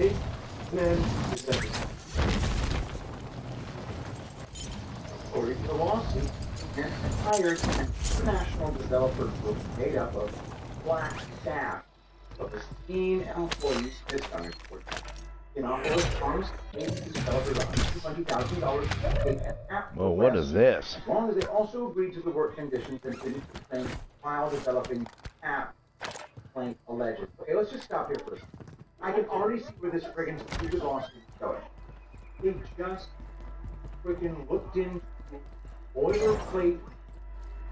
and then according to the lawsuit, an entire international developer group made up of black staff of esteemed employees is unemployed. Innocuous promised to pay these developers $120,000 to take an app. Well, what is this? As long as they also agreed to the work conditions and didn't complain while developing app complaint alleged. Okay, let's just stop here for a second. I can already see where this friggin' stupid lawsuit is going. They just friggin' looked into boilerplate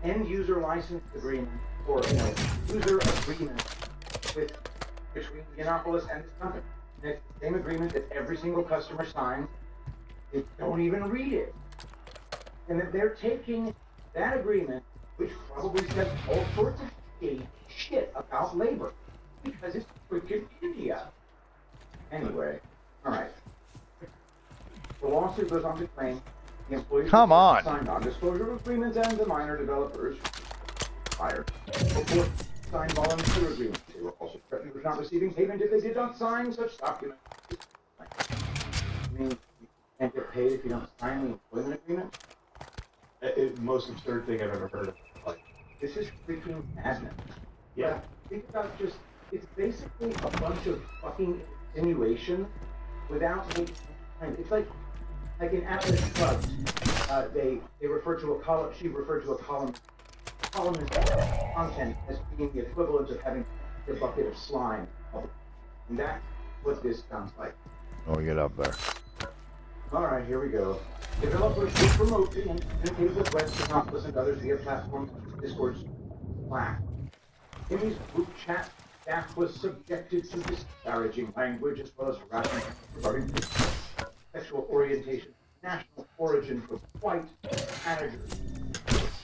end user license agreement or user agreement between Yiannopoulos and this company. And it's the same agreement that every single customer signs. They don't even read it. And that they're taking that agreement, which probably says all sorts of shit about labor, because it's freaking India. Anyway, alright. The lawsuit goes on to claim the employees signed non-disclosure agreements and the minor developers fired. Before signed volunteer agreements, they were also threatened with not receiving payment if they did not sign such documents. I mean, you can't get paid if you don't sign the employment agreement? It's the most absurd thing I've ever heard of. Like, this is freaking madness. Yeah. Think about it's basically a bunch of fucking insinuation without making sense. It's like in Atlas Shrugged, they refer to a column, she referred to a columnist content as being the equivalent of having a bucket of slime. And that's what this sounds like. Oh, get up there. Alright, here we go. Developers will promote and communicate with West Accomplis and others via platforms such as Discord's Slack. In these group chats, staff was subjected to disparaging language as well as harassment regarding sexual orientation, national origin for white managers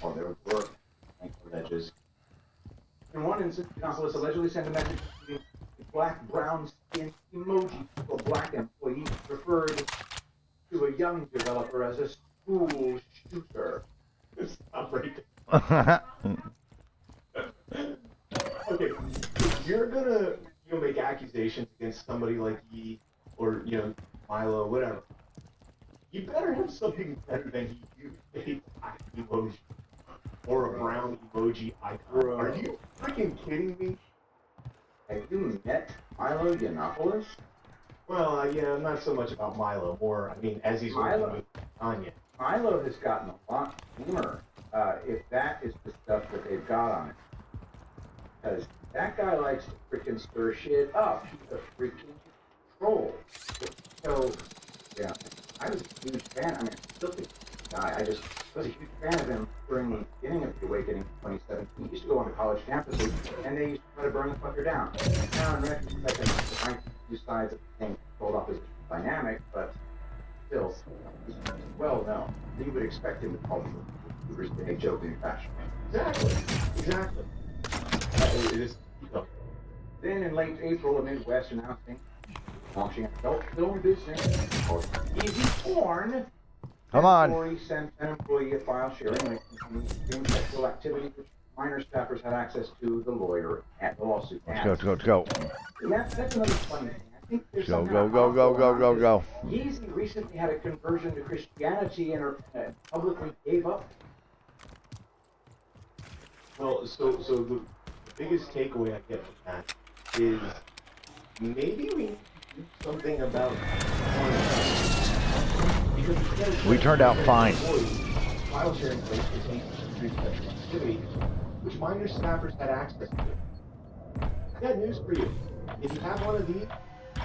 on their work, alleges. In one instance, Yiannopoulos allegedly sent a message including a black-brown skin emoji to a black employee referred to a young developer as a school shooter. it's not right. Okay, if you're gonna make accusations against somebody like Yi or Milo, whatever, you better have something better than a black emoji or a brown emoji icon. Bro. Are you freaking kidding me? Have you met Milo Yiannopoulos? Well, not so much about Milo, more, as he's working with Anya. Milo has gotten a lot tamer, if that is the stuff that they've got on it. Because that guy likes to freaking stir shit up. He's a freaking troll. So, yeah, I was a huge fan. I still think this guy. I just was a huge fan of him during the beginning of the Awakening in 2017. He used to go on to college campuses, and they used to try to burn the fucker down. Now, in retrospect, I think two sides of the same controlled opposition dynamic, but still, he's well known. You would expect him to call the in a joking fashion. Exactly. It is. Then in late April, a Midwest announcing launching an adult film business called Easy Porn. Come on. Corey sent an employee a file sharing extreme sexual activity which minor staffers had access to. The lawyer at the lawsuit. Let's go. That's another funny thing. I think there's Go. Easy recently had a conversion to Christianity and publicly gave up. Well, so the biggest takeaway I get from that is maybe we need to do something about because We turned out fine. File sharing place is sexual activity, which minor staffers had access to. I got news for you. If you have one of these,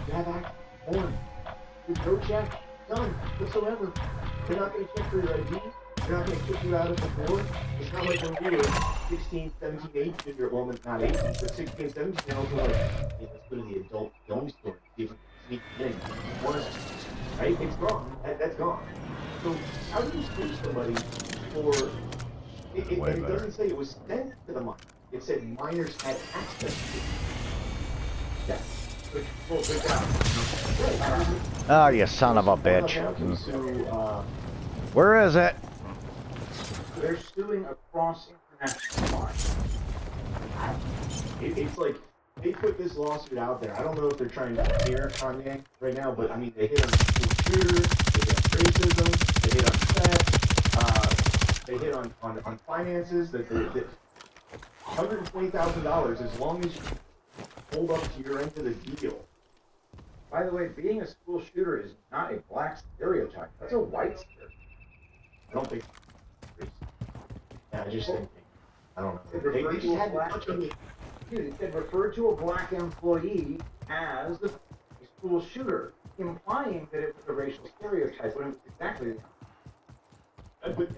you have access to porn. No check, none whatsoever. They're not going to check for your ID. They're not going to kick you out of the board. It's not like when we were 16, 17, 18 year old, not 18, but 16, 17 year olds were like, hey, let's go to the adult film store and see if we can sneak in. Right? It's gone. That's gone. So how do you sue somebody for... It doesn't say it was sent to the minor. It said minors had access to it. Yeah. Oh, you son of a bitch. Where is it? They're suing across international lines. It's like they put this lawsuit out there. I don't know if they're trying to clear Kanye right now, but I mean, they hit on school shooters, they hit on racism, they hit on sex, they hit on finances. That $120,000 as long as you hold up to your end of the deal. By the way, being a school shooter is not a black stereotype. That's a white stereotype. I don't think. Yeah, I just think. I don't know. It They refers just to a had to black touch on the. Dude, it said refer to a black employee as a school shooter, implying that it was a racial stereotype when it was exactly the But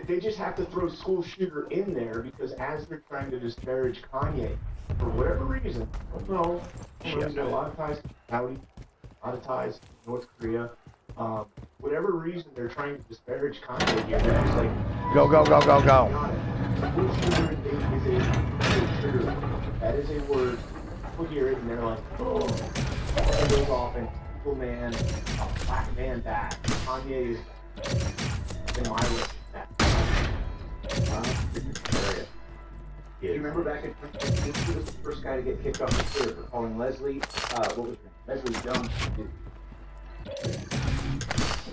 they just have to throw school shooter in there because as they're trying to disparage Kanye, for whatever reason, I don't know, he's got a lot of ties to Saudi, a lot of ties to North Korea. Whatever reason they're trying to disparage Kanye here, they're just like, Go, go, go, go, go. school shooter is a school shooter. That is a word. People hear it and they're like, oh, it goes off and school man, a black man bad. Kanye is in my list. Do you remember back in 2015, he was the first guy to get kicked off the Twitter for calling Leslie, what was her name? Leslie Jones.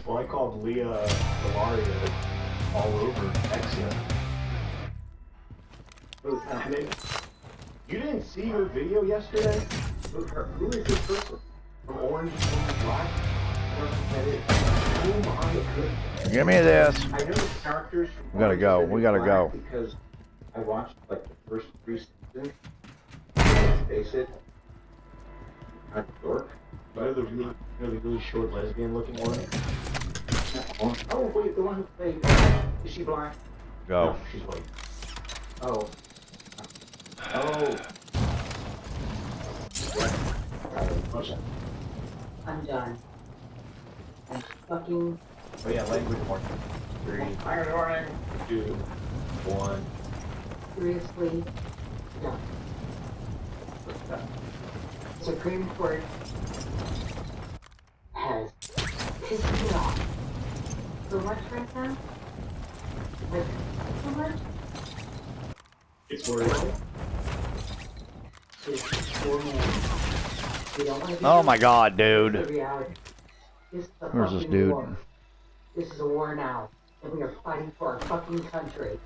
Well, I called Leah Delaria all over Exia. And then, you didn't see her video yesterday? Who is this person? From Orange to Black? That is. Oh my goodness. Give me this. I know the characters from We gotta go. We gotta go. Because I watched like the first 3 seasons. Let's face it, not dork. You know the really short lesbian looking one? Oh wait, the one who played. Is she black? Go. No, she's white. Oh. Oh. I'm done. I'm fucking Oh yeah, language warning. 3, Iron warning. 2, 1. seriously done. Supreme Court has pissed me off so much right now. Like, so much. It's working. It's for me. We don't want to be Oh my god, the dude. reality. This is a Where's this fucking dude? war. This is a war now, and we are fighting for our fucking country.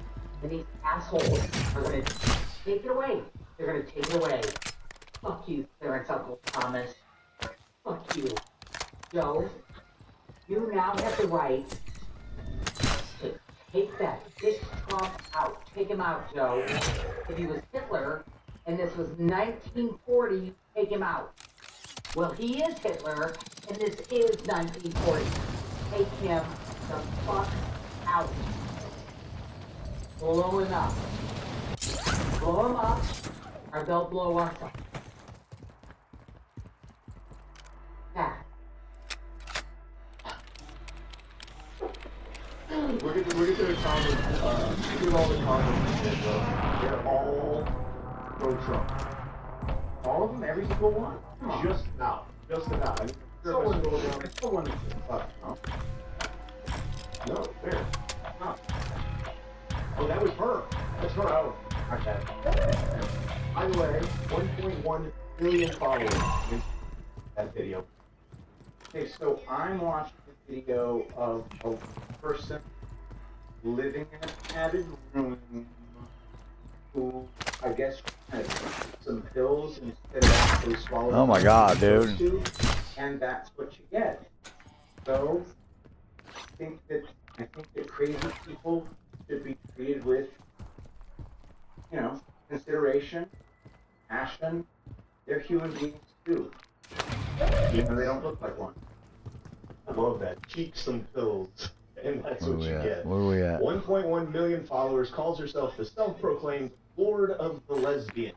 And these assholes are gonna take it away. They're gonna take it away. Fuck you, Clarence Uncle Thomas. Fuck you, Joe. You now have the right to take that bitch Trump out. Take him out, Joe. If he was Hitler and this was 1940, take him out. Well, he is Hitler, and this is 1940. Take him the fuck out. Blow him up. Blow him up, or they'll blow us up. That. Look at the comments. Look at all the comments. They're all pro-Trump. All of them, every single one. Come on. Just about. Just about. I mean, Someone, scroll down. someone, no. No, there. No. Oh, that was her. That's her. Oh, okay. By the way, 1.1 billion followers in that video. Okay, so I'm watching a video of a person living in a padded room who, I guess, had some pills instead of actually swallowing. Oh my god, dude. And that's what you get. So, I think that crazy people should be treated with, you know, consideration, passion. They're human beings too. Even though they don't look like one. I love that. Cheek some pills. And that's what you get. Where we at? 1.1 million followers, calls herself the self-proclaimed Lord of the Lesbian.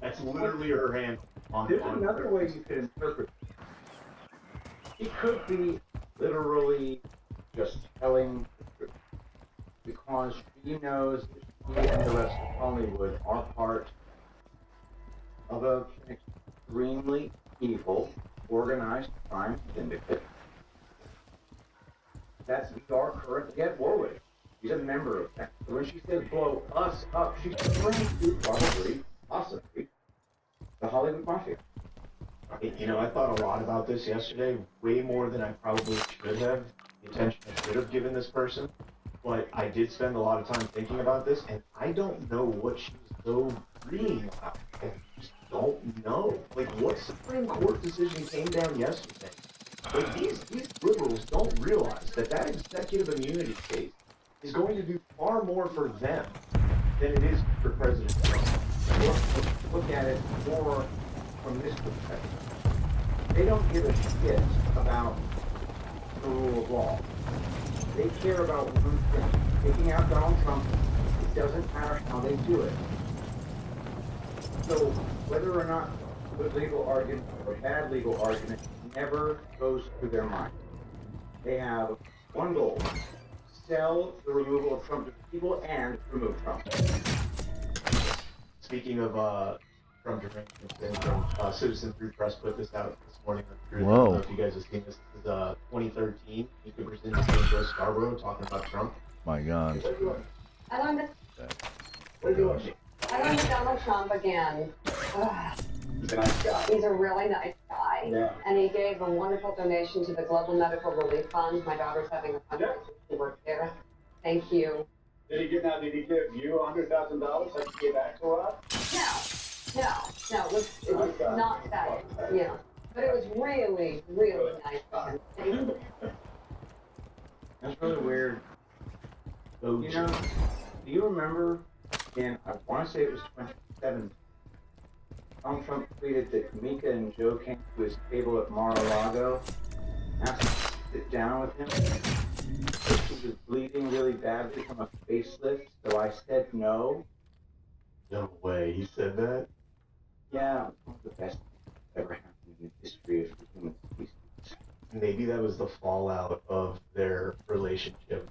That's literally her handle. There's another way you could interpret it. He could be literally just telling the truth. Because she knows that she and the rest of Hollywood are part of an extremely evil, organized crime syndicate that we are currently at war with. She's a member of that. So when she says blow us up, she's referring to probably possibly the Hollywood Mafia. You know, I thought a lot about this yesterday, way more than I probably should have. The attention I should have given this person. But I did spend a lot of time thinking about this, and I don't know what she's so green about. I just don't know. Like, what Supreme Court decision came down yesterday? Like, these liberals don't realize that that executive immunity case is going to do far more for them than it is for President Trump. Look at it more from this perspective. They don't give a shit about the rule of law. They care about one thing. Taking out Donald Trump, it doesn't matter how they do it. So whether or not good legal argument or bad legal argument never goes through their mind. They have one goal: sell the removal of Trump to the people and remove Trump. Speaking of Trump derangement, Citizen Free Press put this out this morning on Truth. I Whoa. don't know if you guys have seen this. This is 2013. You could present to Joe Scarborough talking about Trump. My God. I learned Donald Trump again. Ugh. He's a nice guy. He's a really nice guy. Yeah. And he gave a wonderful donation to the Global Medical Relief Fund. My daughter's having a fundraiser. She works there. Thank you. Did he give you $100,000 like he gave back to us? No, it was not that, you know. But it was really, really nice of him. Thank you. That's really weird. So, you know, do you remember in, I want to say it was 2017, Donald Trump tweeted that Mika and Joe came to his table at Mar-a-Lago, asked him to sit down with him. But she was bleeding really badly from a facelift, so I said no. No way, he said that? Yeah, one of the best things that ever happened in the history of the human species. Maybe that was the fallout of their relationship.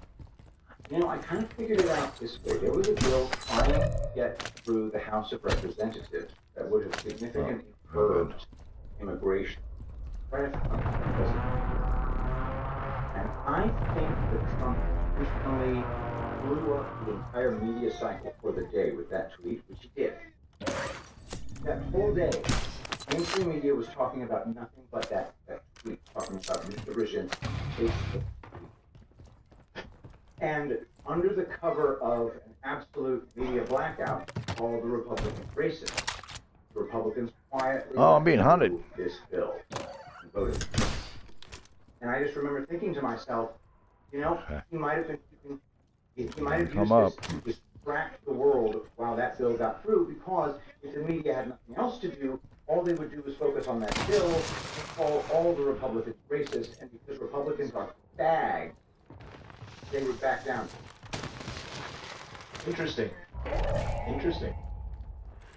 You know, I kind of figured it out this way. There was a bill trying to get through the House of Representatives that would have significantly curbed immigration. Right after Trump was president. And I think that Trump personally blew up the entire media cycle for the day with that tweet, which he did. That whole day, mainstream media was talking about nothing but that tweet, talking about Mr. Brzezinski's Facebook. And under the cover of an absolute media blackout, all the Republicans racist. The Republicans quietly Oh, I'm being hunted. approved this bill and voted. And I just remember thinking to myself, you know, he might have been he might have Come used up. this to distract the world while that bill got through, because if the media had nothing else to do, all they would do was focus on that bill and call all the Republicans racist, and because Republicans are bagged, they would back down. Interesting.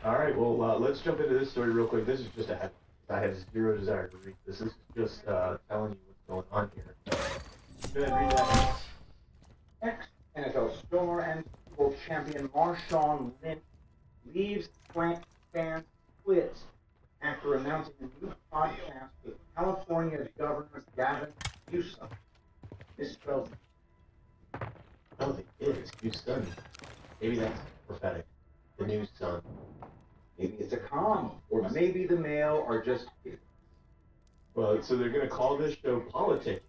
All right, well, let's jump into this story real quick. This is just a headline. I have zero desire to read this. This is just telling you what's going on here. Go ahead, read that. Ex-NFL star and Super Bowl champion Marshawn Lynch leaves fan splits after announcing a new podcast with California Governor Gavin Newsom. Misspelled. Oh, they did. It's new sun. Maybe that's prophetic. The new sun. Maybe it's a con, or maybe the male are just. Well, so they're going to call this show Politicking,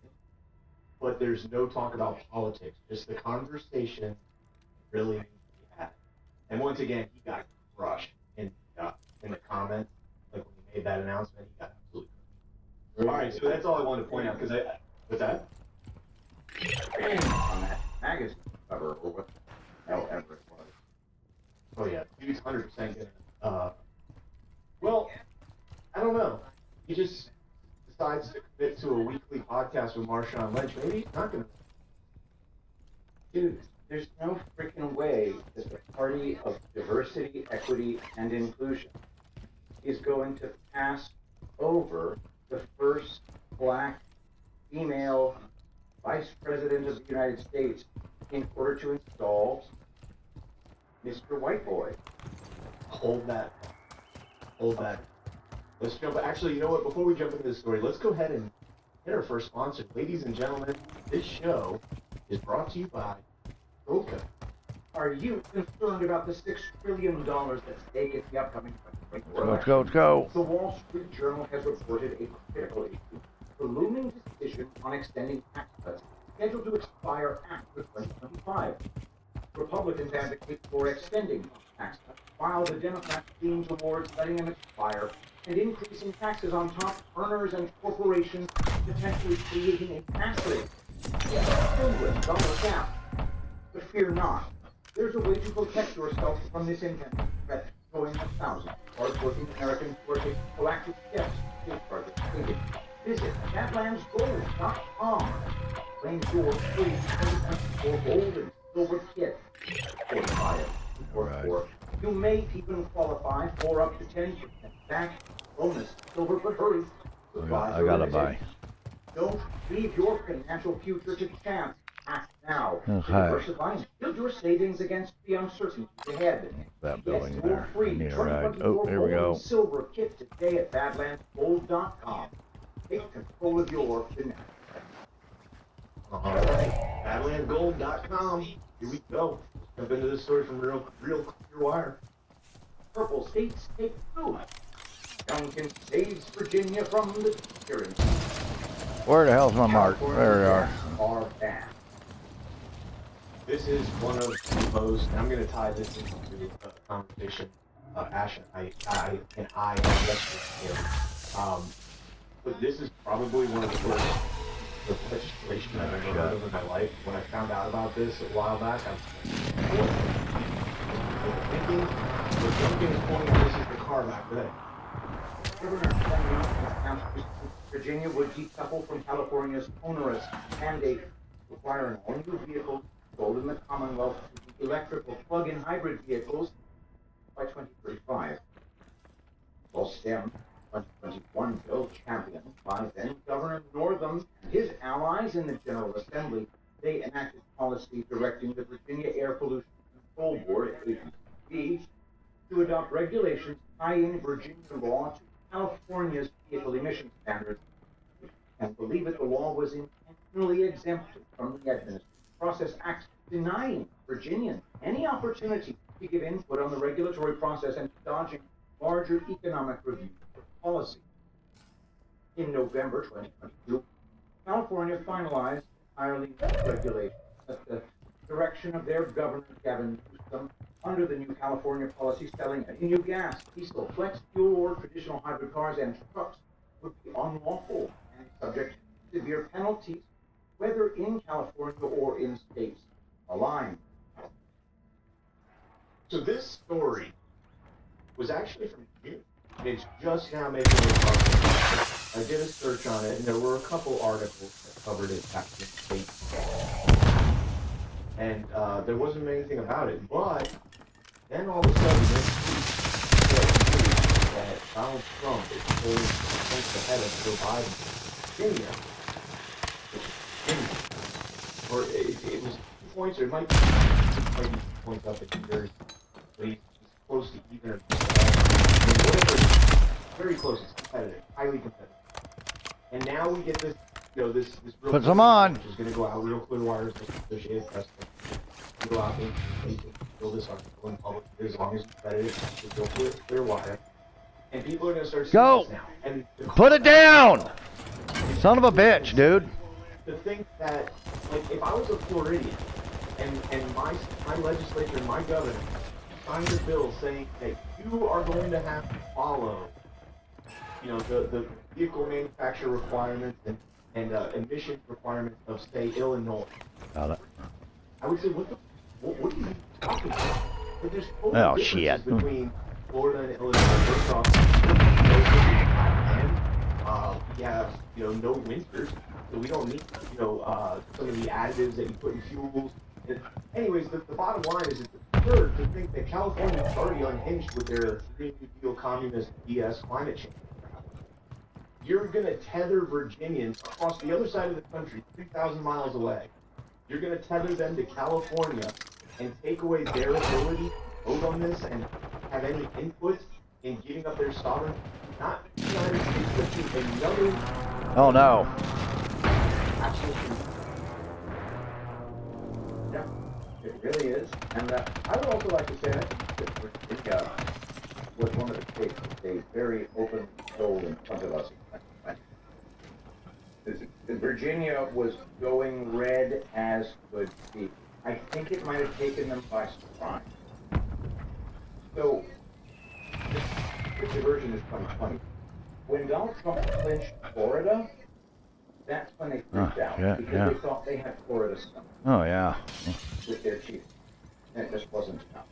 but there's no talk about politics. Just the conversation really needs to be had. And once again, he got crushed in the comments. Like when he made that announcement, he got absolutely crushed. All right, so that's all I wanted to point out. Because what's that? On that magazine cover, or what the hell ever it was. Oh yeah, he's 100% gonna. Well, I don't know. He just decides to commit to a weekly podcast with Marshawn Lynch. Maybe he's not gonna. Dude, there's no freaking way that the party of diversity, equity, and inclusion is going to pass over the first black female vice president of the United States in order to install Mr. White Boy. Hold that. Let's jump. Actually, you know what? Before we jump into this story, let's go ahead and hit our first sponsor. Ladies and gentlemen, this show is brought to you by Roca. Are you concerned about the $6 trillion at stake at the upcoming 2024 Let's go, let's go. The Wall Street Journal has reported a critical issue. The looming decision on extending tax cuts scheduled to expire after 2025. Republicans advocate for extending tax cuts, while the Democrats lean towards letting them expire and increasing taxes on top earners and corporations, potentially creating a massive $6 trillion gap. But fear not. There's a way to protect yourself from this intended threat. Join the thousands of hardworking Americans who are taking proactive steps to safeguard the savings. Visit badlandsgold.com. Claim your free 2024 gold and silver kit. Or you may even qualify for up to 10% back bonus silver, but hurry. I gotta buy. Don't leave your financial future to chance. Act now. Okay. Diversify and build your savings against the uncertainties ahead. That Get building your there. I free need a ride. 2024 Oh, here we gold go. and silver kit today at badlandsgold.com. Take control of your finances. Alright, badlandsgold.com. Here we go. Jump into this story from real clear wire. Purple states take two. Duncan saves Virginia from the tyranny. Where the hell's my mark? There they are. Are banned. This is one of the most, and I'm going to tie this into the conversation Ash and I had yesterday. But this is probably one of the worst legislation I've ever heard of in my life. When I found out about this a while back, I was thinking, but Duncan is pointing out this is the car back there. Governor Cummings, Virginia would decouple from California's onerous mandate requiring all new vehicles sold in the Commonwealth to be electrical plug-in hybrid vehicles by 2035. Well, STEM 2021 bill championed by then Governor Northam and his allies in the General Assembly, they enacted policy directing the Virginia Air Pollution Control Board, APCB, to adopt regulations tying Virginia law to California's vehicle emission standards. And believe it, the law was intentionally exempted from the Administrative Process Act, denying Virginians any opportunity to give input on the regulatory process and dodging larger economic review of policy. In November 2022, California finalized entirely new regulations at the direction of their governor, Gavin Newsom, under the new California policy selling any new gas, diesel, flex fuel, or traditional hybrid cars and trucks would be unlawful and subject to severe penalties, whether in California or in states aligned. So this story was actually from June. It's just now making it public. I did a search on it, and there were a couple articles that covered it back in state. And there wasn't anything about it. But then all of a sudden, this week, that Donald Trump is pulling ahead of Joe Biden in Virginia. Or it was 2 points, or it might be 2 points up at New Jersey. But he's close to even. Whatever, very close. It's competitive, highly competitive. And now we get this, this real. Put some on. Which is going to go out real clear wires, Associated Press. Go out and build this article in public as long as it's competitive. It's real clear wire. And people are going to start seeing this now. And Put it down! Son of a bitch, dude. to think that, like, if I was a Floridian and my legislature, my governor, signed a bill saying that you are going to have to follow, the vehicle manufacturer requirements and emissions requirements of, say, Illinois. Got it. I would say, what are you talking about? But there's total Oh, differences shit. between Florida and Illinois. First off, we have, no winters, so we don't need, some of the additives that you put in fuels. And anyways, the bottom line is it's absurd to think that California is already unhinged with their Green New Deal communist BS climate change. You're going to tether Virginians across the other side of the country, 3,000 miles away. You're going to tether them to California and take away their ability to vote on this and have any input in giving up their sovereignty. Not the United States, but to another. Oh no. Absolutely. Yeah. It really is. And I would also like to say that Virginia was one of the states that they very openly told in front of us. Virginia was going red as could be. I think it might have taken them by surprise. So, this diversion is 2020. When Donald Trump clinched Florida, that's when they freaked out because they thought they had Florida stuff Oh, yeah. with their chief, and it just wasn't enough.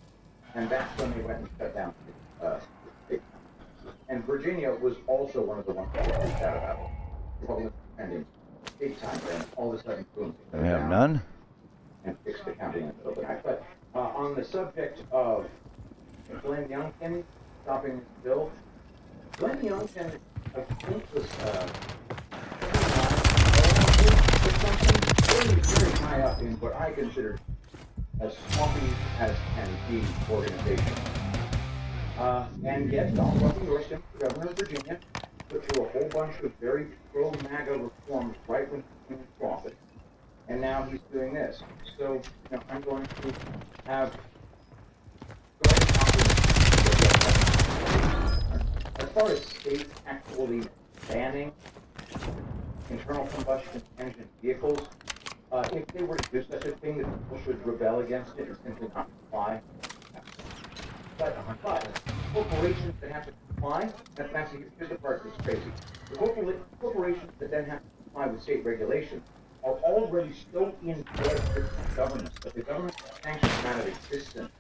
And that's when they went and shut down state. And Virginia was also one of the ones that freaked out about it. Republicans spending big time, and all of a sudden, boom, they We shut have down none? and fixed the counting in the middle of the night. But on the subject of Glenn Youngkin stopping this bill, Glenn Youngkin, I think, was or something very high up in what I consider as swampy as can be organization. And yet, Donald Trump endorsed him for governor of Virginia, put through a whole bunch of very pro-MAGA reforms right when he came into office. And now he's doing this. So, I'm going to have as far as states actually banning internal combustion engine vehicles, if they were to do such a thing, that people should rebel against it and simply not comply. But corporations that have to comply, here's the part that's crazy. The corporations that then have to comply with state regulations are already so in bed with the government that the government sanctions them out of existence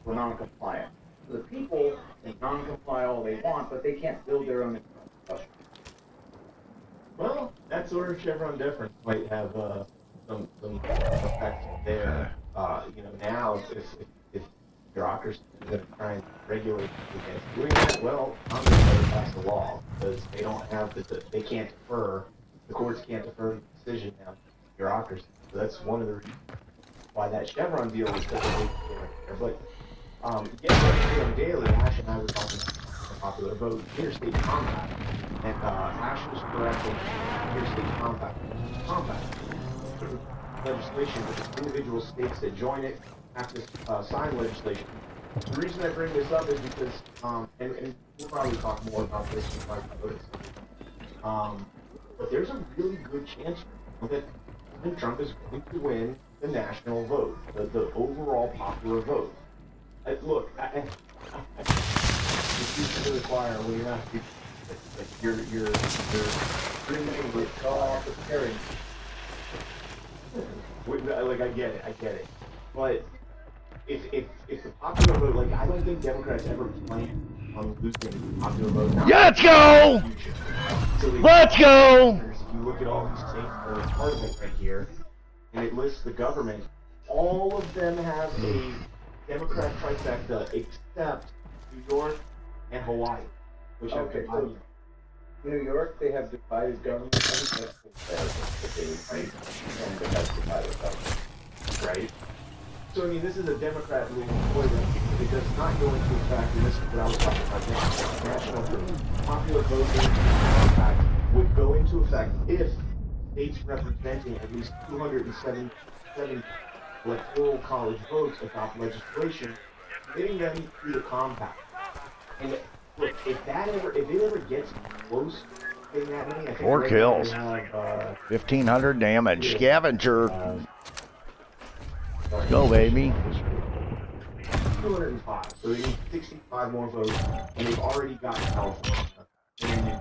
for non-compliance. So the people can non-comply all they want, but they can't build their own infrastructure. Well, that sort of Chevron deference might have some effects there. Now if bureaucracy is going to try and regulate against doing that, well, Congress better pass the law because they don't have they can't defer. The courts can't defer the decision now to bureaucracy. So that's one of the reasons why that Chevron deal was such a big deal right there. But daily, Ash and I were talking about a popular vote, interstate compact, and Ash was correct on interstate compact. Legislation with the individual states that join it have to sign legislation. The reason I bring this up is because, and we'll probably talk more about this in my vote. But there's a really good chance that President Trump is going to win the national vote, the overall popular vote. Look, you preach to the choir when you're not you're bringing with God preparing. Like I get it. But if the popular vote, like I don't think Democrats ever plan on losing the popular vote. Let's go! Let's go! If you look at all these states that are part of it right here, and it lists the government, all of them have a Democrat trifecta except New York and Hawaii, which have divided. New York, they have divided government. I think that's fair that they would and they have divided government. Right? So, I mean, this is a Democrat leading program. It does not go into effect, and this is what I was talking about now. National popular voting compact would go into effect if states representing at least 277 electoral college votes adopt legislation getting them through the compact. And look, if it ever gets close to getting that many, I think 4 kills. have, 1,500 damage. Scavenger. Go, baby. 205. So they need 65 more votes, and they've already got California. And